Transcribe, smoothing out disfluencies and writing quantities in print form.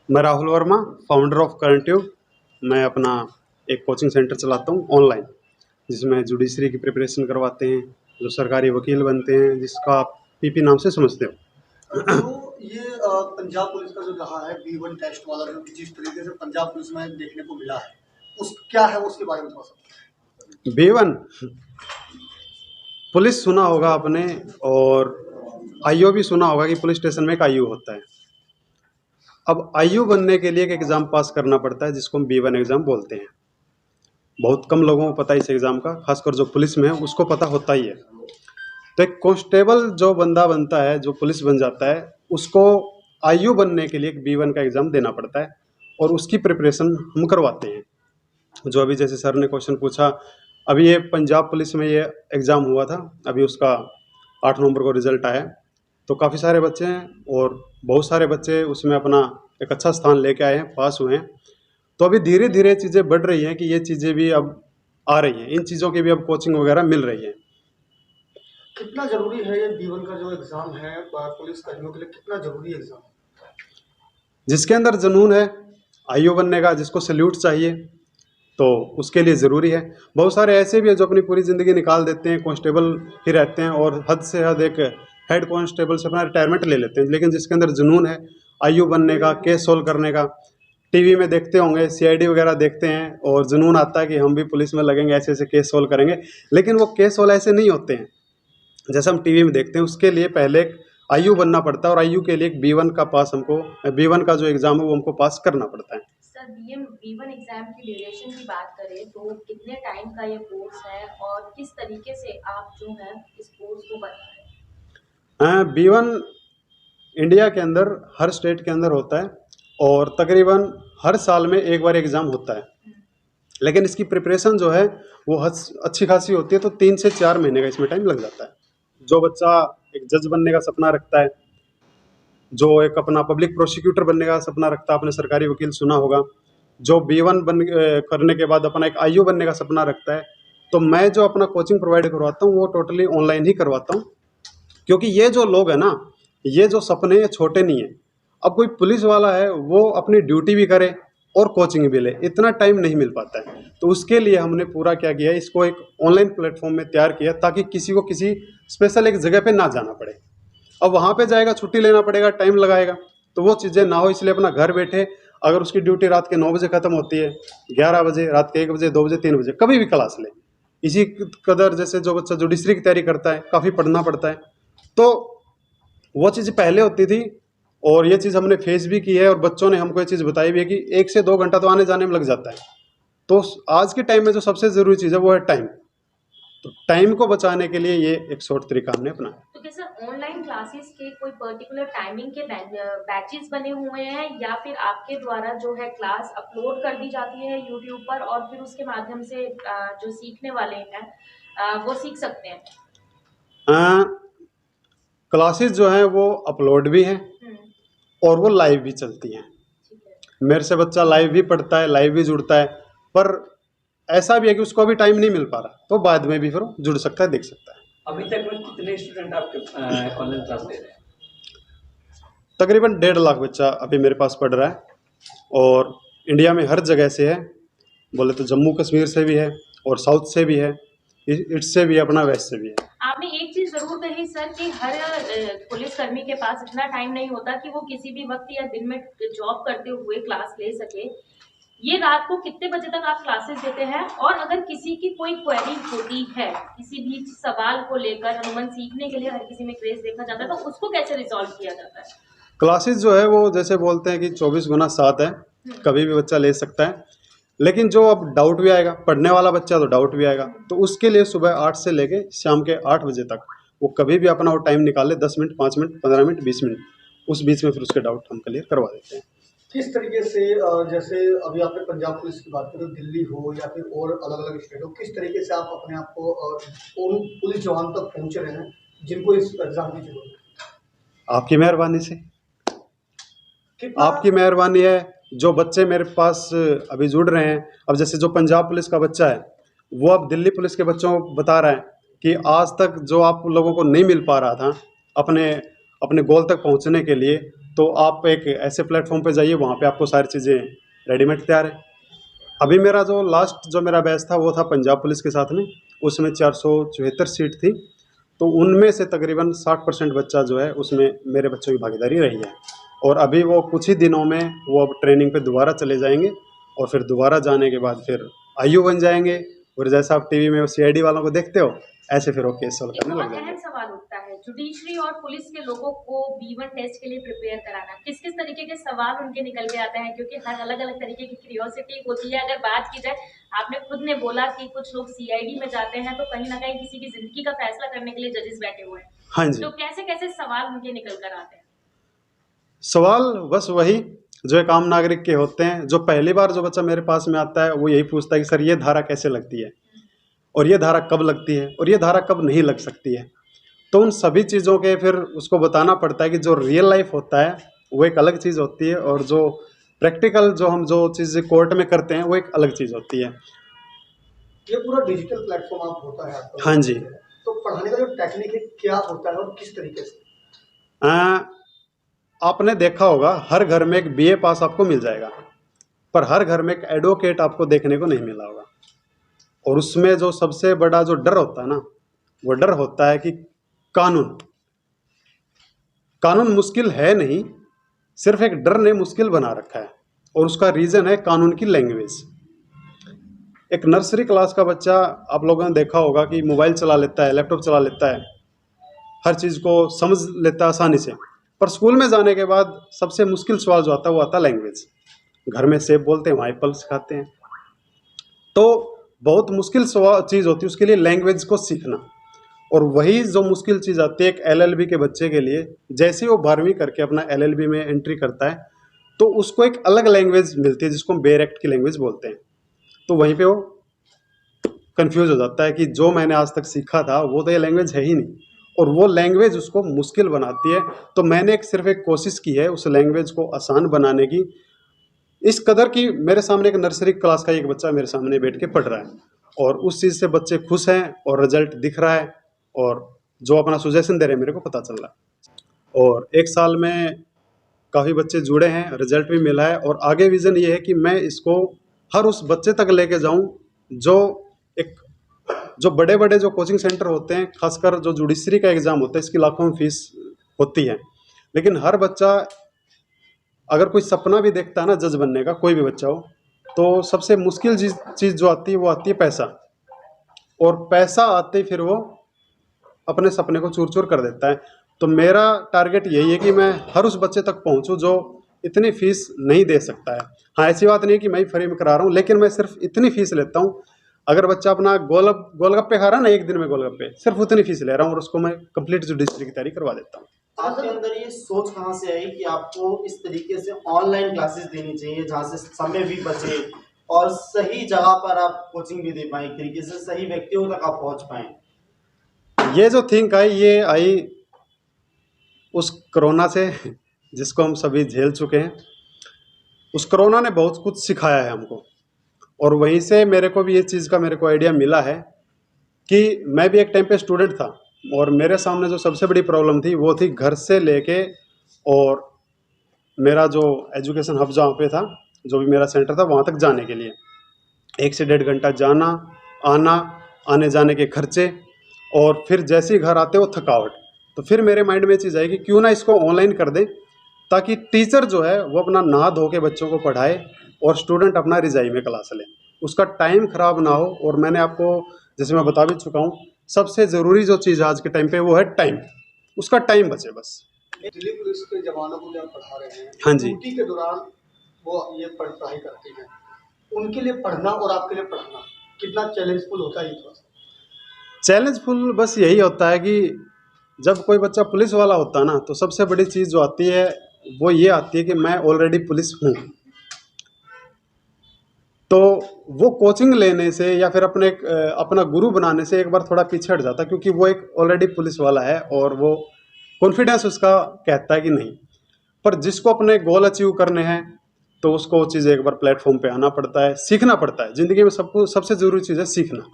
मैं Rahul Verma, founder of current tube. मैं अपना एक कोचिंग सेंटर चलाता हूँ ऑनलाइन, जिसमें जुडिशरी की प्रिपरेशन करवाते हैं, जो सरकारी वकील बनते हैं, जिसका आप पीपी नाम से समझते हो। तो ये पंजाब पुलिस का जो रहा है B1 टेस्ट वाला, जो जिस तरीके से पंजाब पुलिस में देखने को मिला है, उस क्या है उसके बारे में थोड़ा सा। B1 पुलिस सुना होगा आपने, और आईओ भी सुना होगा कि पुलिस स्टेशन में एक आईओ होता है। अब आईओ बनने के लिए एक एग्ज़ाम पास करना पड़ता है, जिसको हम B1 एग्ज़ाम बोलते हैं। बहुत कम लोगों को पता है इस एग्ज़ाम का, खासकर जो पुलिस में है उसको पता होता ही है। तो एक कांस्टेबल जो बंदा बनता है, जो पुलिस बन जाता है, उसको आईओ बनने के लिए एक B1 का एग्ज़ाम देना पड़ता है, और उसकी प्रिपरेशन हम करवाते हैं। जो अभी जैसे सर ने क्वेश्चन पूछा, अभी ये पंजाब पुलिस में ये एग्ज़ाम हुआ था, अभी उसका 8 नवंबर को रिज़ल्ट आया। तो काफ़ी सारे बच्चे हैं, और बहुत सारे बच्चे उसमें अपना एक अच्छा स्थान लेके आए हैं, पास हुए हैं। तो अभी धीरे धीरे चीज़ें बढ़ रही हैं कि ये चीज़ें भी अब आ रही हैं, इन चीज़ों की भी अब कोचिंग वगैरह मिल रही है। कितना जरूरी है ये B1 का जो एग्जाम है पुलिस कर्मियों के लिए, कितना जरूरी एग्जाम है? जिसके अंदर जुनून है आईओ बनने का, जिसको सैल्यूट चाहिए, तो उसके लिए ज़रूरी है। बहुत सारे ऐसे भी हैं जो अपनी पूरी ज़िंदगी निकाल देते हैं, कांस्टेबल ही रहते हैं, और हद से हद एक हेड कांस्टेबल से अपना रिटायरमेंट ले लेते हैं। लेकिन जिसके अंदर जुनून है आईओ बनने का, केस सोल्व करने का, टीवी में देखते होंगे, सीआईडी वगैरह देखते हैं, और जुनून आता है कि हम भी पुलिस में लगेंगे, ऐसे ऐसे केस सोल्व करेंगे। लेकिन वो केस सोल्व ऐसे नहीं होते हैं जैसे हम टीवी में देखते हैं। उसके लिए पहले एक आईयू बनना पड़ता है, और आईयू के लिए एक B1 का पास हमको, B1 का जो एग्ज़ाम है वो हमको पास करना पड़ता है। सर, B1 एग्जाम की ड्यूरेशन की बात करें तो कितने टाइम का ये कोर्स है और किस तरीके से आप जो है इस कोर्स को कर रहे हैं? B1 इंडिया के अंदर हर स्टेट के अंदर होता है, और तकरीबन हर साल में एक बार एग्ज़ाम होता है। लेकिन इसकी प्रिपरेशन जो है वो अच्छी खासी होती है, तो 3 से 4 महीने का इसमें टाइम लग जाता है। जो बच्चा एक जज बनने का सपना रखता है, जो एक अपना पब्लिक प्रोसिक्यूटर बनने का सपना रखता है, आपने सरकारी वकील सुना होगा, जो B1 करने के बाद अपना एक आईओ बनने का सपना रखता है, तो मैं जो अपना कोचिंग प्रोवाइड करवाता हूँ वो टोटली ऑनलाइन ही करवाता हूँ। क्योंकि ये जो लोग हैं ना, ये जो सपने ये छोटे नहीं हैं। अब कोई पुलिस वाला है, वो अपनी ड्यूटी भी करे और कोचिंग भी ले, इतना टाइम नहीं मिल पाता है। तो उसके लिए हमने पूरा क्या किया है, इसको एक ऑनलाइन प्लेटफॉर्म में तैयार किया, ताकि किसी को किसी स्पेशल एक जगह पे ना जाना पड़े। अब वहाँ पे जाएगा, छुट्टी लेना पड़ेगा, टाइम लगाएगा, तो वो चीज़ें ना हो, इसलिए अपना घर बैठे, अगर उसकी ड्यूटी रात के 9 बजे ख़त्म होती है, 11 बजे, रात के 1 बजे, 2 बजे, 3 बजे, कभी भी क्लास ले। इसी कदर जैसे जो बच्चा जुडिशरी की तैयारी करता है, काफ़ी पढ़ना पड़ता है, तो वो चीज़ पहले होती थी, और ये चीज़ हमने फेस भी की है, और बच्चों ने हमको ये चीज़ बताई भी है कि 1 से 2 घंटा तो आने जाने में लग जाता है। तो आज के टाइम में जो सबसे ज़रूरी चीज़ है वो है टाइम। तो टाइम को बचाने के लिए ये एक शॉर्ट तरीका हमने अपनाया। तो क्या सर ऑनलाइन क्लासेस के कोई पर्टिकुलर टाइमिंग के बैचेस बने हुए हैं, या फिर आपके द्वारा जो है क्लास अपलोड कर दी जाती है यूट्यूब पर, और फिर उसके माध्यम से जो सीखने वाले हैं वो सीख सकते हैं? क्लासेस जो हैं वो अपलोड भी हैं, और वो लाइव भी चलती हैं। मेरे से बच्चा लाइव भी पढ़ता है, लाइव भी जुड़ता है, पर ऐसा भी है कि उसको अभी टाइम नहीं मिल पा रहा, तो बाद में भी फिर वो जुड़ सकता है, देख सकता है। अभी तक में कितने स्टूडेंट आपके ऑनलाइन क्लास ले रहे हैं? तकरीबन 1.5 लाख बच्चा अभी मेरे पास पढ़ रहा है, और इंडिया में हर जगह से है। बोले तो जम्मू कश्मीर से भी है, और साउथ से भी है, ईस्ट से भी है, अपना वेस्ट से भी है। आपने एक चीज जरूर कही सर कि हर पुलिसकर्मी के पास इतना टाइम नहीं होता कि वो किसी भी वक्त या दिन में जॉब करते हुए क्लास ले सके। ये रात को कितने बजे तक आप क्लासेस देते हैं? और अगर किसी की कोई क्वेरी होती है, किसी भी सवाल को लेकर, अनुमान सीखने के लिए हर किसी में क्रेज देखा जाता है, तो उसको कैसे रिजॉल्व किया जाता है? क्लासेस जो है वो जैसे बोलते हैं कि 24x7 है, कभी भी बच्चा ले सकता है। लेकिन जो अब डाउट भी आएगा, पढ़ने वाला बच्चा तो डाउट भी आएगा, तो उसके लिए सुबह 8 से लेके शाम के 8 बजे तक वो कभी भी अपना वो टाइम निकाल ले, 10 मिनट, 5 मिनट, 15 मिनट, 20 मिनट, उस बीच में फिर उसके डाउट हम क्लियर करवा देते हैं। किस तरीके से जैसे अभी आपने पंजाब पुलिस की बात करें, दिल्ली हो या फिर और अलग अलग स्टेट हो, किस तरीके से आप अपने आप को उन पुलिस जवान तक पहुंच रहे हैं जिनको इस एग्जाम की जरूरत है? आपकी मेहरबानी से, आपकी मेहरबानी है। जो बच्चे मेरे पास अभी जुड़ रहे हैं, अब जैसे जो पंजाब पुलिस का बच्चा है, वो अब दिल्ली पुलिस के बच्चों को बता रहा है कि आज तक जो आप लोगों को नहीं मिल पा रहा था, अपने अपने गोल तक पहुंचने के लिए, तो आप एक ऐसे प्लेटफॉर्म पे जाइए, वहाँ पे आपको सारी चीज़ें रेडीमेड तैयार है। अभी मेरा जो लास्ट जो मेरा बैच था वो था पंजाब पुलिस के साथ में, उसमें 474 सीट थी, तो उनमें से तकरीबन 60% बच्चा जो है उसमें मेरे बच्चों की भागीदारी रही है। और अभी वो कुछ ही दिनों में वो अब ट्रेनिंग पे दोबारा चले जाएंगे, और फिर दोबारा जाने के बाद फिर आईयू बन जाएंगे, और जैसा आप टीवी में सीआईडी वालों को देखते हो ऐसे फिर वो केस सॉल्व एक करने लग बहुत जाएंगे। अहम सवाल उठता है, जुडिशरी और पुलिस के लोगों को B1 टेस्ट के लिए प्रिपेयर कराना, किस किस तरीके के सवाल उनके निकल के आते हैं, क्योंकि हर अलग अलग तरीके की क्यूरियोसिटी होती है। अगर बात की जाए, आपने खुद ने बोला कि कुछ लोग सीआईडी में जाते हैं, तो कहीं ना कहीं किसी की जिंदगी का फैसला करने के लिए जजेस बैठे हुए हैं, हाँ जी, तो कैसे कैसे सवाल उनके निकल कर आते हैं? सवाल बस वही जो एक आम नागरिक के होते हैं। जो पहली बार जो बच्चा मेरे पास में आता है वो यही पूछता है कि सर ये धारा कैसे लगती है, और ये धारा कब लगती है, और ये धारा कब नहीं लग सकती है। तो उन सभी चीज़ों के फिर उसको बताना पड़ता है कि जो रियल लाइफ होता है वो एक अलग चीज़ होती है, और जो प्रैक्टिकल जो हम जो चीज़ कोर्ट में करते हैं वो एक अलग चीज़ होती है। ये पूरा डिजिटल प्लेटफॉर्म आप होता है आपका? हाँ जी। तो पढ़ाने का जो टेक्निक है क्या होता है और किस तरीके से? अ, आपने देखा होगा हर घर में एक बीए पास आपको मिल जाएगा, पर हर घर में एक एडवोकेट आपको देखने को नहीं मिला होगा। और उसमें जो सबसे बड़ा जो डर होता है ना, वो डर होता है कि कानून कानून मुश्किल है नहीं, सिर्फ एक डर ने मुश्किल बना रखा है, और उसका रीज़न है कानून की लैंग्वेज। एक नर्सरी क्लास का बच्चा आप लोगों ने देखा होगा कि मोबाइल चला लेता है, लैपटॉप चला लेता है, हर चीज़ को समझ लेता है आसानी से, पर स्कूल में जाने के बाद सबसे मुश्किल सवाल जो आता है वो आता है लैंग्वेज। घर में सेब बोलते हैं, वहाँ एप्पल सिखाते हैं, तो बहुत मुश्किल चीज़ होती है उसके लिए लैंग्वेज को सीखना। और वही जो मुश्किल चीज़ आती है एक एलएलबी के बच्चे के लिए, जैसे ही वो 12वीं करके अपना एलएलबी में एंट्री करता है तो उसको एक अलग लैंग्वेज मिलती है जिसको हम बेयर एक्ट की लैंग्वेज बोलते हैं। तो वहीं पे वो कंफ्यूज हो जाता है कि जो मैंने आज तक सीखा था वो तो ये लैंग्वेज है ही नहीं, और वो लैंग्वेज उसको मुश्किल बनाती है। तो मैंने सिर्फ एक कोशिश की है उस लैंग्वेज को आसान बनाने की, इस कदर कि मेरे सामने एक नर्सरी क्लास का एक बच्चा मेरे सामने बैठ के पढ़ रहा है, और उस चीज़ से बच्चे खुश हैं, और रिजल्ट दिख रहा है, और जो अपना सुजेशन दे रहे हैं मेरे को पता चल रहा है। और एक साल में काफ़ी बच्चे जुड़े हैं, रिजल्ट भी मिला है, और आगे विज़न ये है कि मैं इसको हर उस बच्चे तक लेके जाऊं जो एक जो बड़े बड़े जो कोचिंग सेंटर होते हैं, खासकर जो जुडिशरी का एग्ज़ाम होता है इसकी लाखों में फीस होती है, लेकिन हर बच्चा अगर कोई सपना भी देखता है ना जज बनने का, कोई भी बच्चा हो, तो सबसे मुश्किल चीज़ जो आती है वो आती है पैसा। और पैसा आते ही फिर वो अपने सपने को चूर चूर कर देता है। तो मेरा टारगेट यही है कि मैं हर उस बच्चे तक पहुंचूं जो इतनी फीस नहीं दे सकता है। हाँ, ऐसी बात नहीं है कि मैं ही फ्री में करा रहा हूँ, लेकिन मैं सिर्फ इतनी फीस लेता हूँ, अगर बच्चा अपना गोलगप्पे खा रहा है ना, एक दिन में गोलगप्पे, सिर्फ उतनी फीस ले रहा हूँ, और उसको मैं कंप्लीट जुडिशरी की तैयारी करवा देता हूँ। आपके अंदर ये सोच कहाँ से आई कि आपको इस तरीके से ऑनलाइन क्लासेस देनी चाहिए जहाँ से समय भी बचे और सही जगह पर आप कोचिंग भी दे पाएं, एक तरीके से सही व्यक्तियों तक आप पहुँच पाएं? ये जो थिंक आई ये आई उस कोरोना से, जिसको हम सभी झेल चुके हैं। उस कोरोना ने बहुत कुछ सिखाया है हमको, और वहीं से मेरे को भी ये चीज़ का मेरे को आइडिया मिला है कि मैं भी एक टाइम पे स्टूडेंट था, और मेरे सामने जो सबसे बड़ी प्रॉब्लम थी वो थी घर से लेके और मेरा जो एजुकेशन हब जहाँ पे था, जो भी मेरा सेंटर था, वहाँ तक जाने के लिए 1 से 1.5 घंटा जाना आना, आने जाने के खर्चे, और फिर जैसे ही घर आते वो थकावट। तो फिर मेरे माइंड में ये चीज़ आई कि क्यों ना इसको ऑनलाइन कर दें, ताकि टीचर जो है वो अपना नहा धो के बच्चों को पढ़ाए और स्टूडेंट अपना रिजाई में क्लास ले, उसका टाइम ख़राब ना हो। और मैंने आपको जैसे मैं बता भी चुका हूँ, सबसे ज़रूरी जो चीज़ आज के टाइम पे वो है टाइम, उसका टाइम बचे बस। दिल्ली पुलिस के जवानों को जो आप पढ़ा रहे हैं, हाँ जी। ड्यूटी के दौरान वो ये पढ़ाई करते हैं, उनके लिए पढ़ना और आपके लिए पढ़ना कितना चैलेंजफुल होता है ये थोड़ा सा? चैलेंजफुल बस यही होता है कि जब कोई बच्चा पुलिस वाला होता है ना, तो सबसे बड़ी चीज़ जो आती है वो ये आती है कि मैं ऑलरेडी पुलिस हूँ। तो वो कोचिंग लेने से या फिर अपना गुरु बनाने से एक बार थोड़ा पीछे हट जाता है, क्योंकि वो एक ऑलरेडी पुलिस वाला है और वो कॉन्फिडेंस उसका कहता है कि नहीं। पर जिसको अपने गोल अचीव करने हैं तो उसको वो चीज़ एक बार प्लेटफॉर्म पे आना पड़ता है, सीखना पड़ता है। ज़िंदगी में सबको सबसे ज़रूरी चीज़ है सीखना।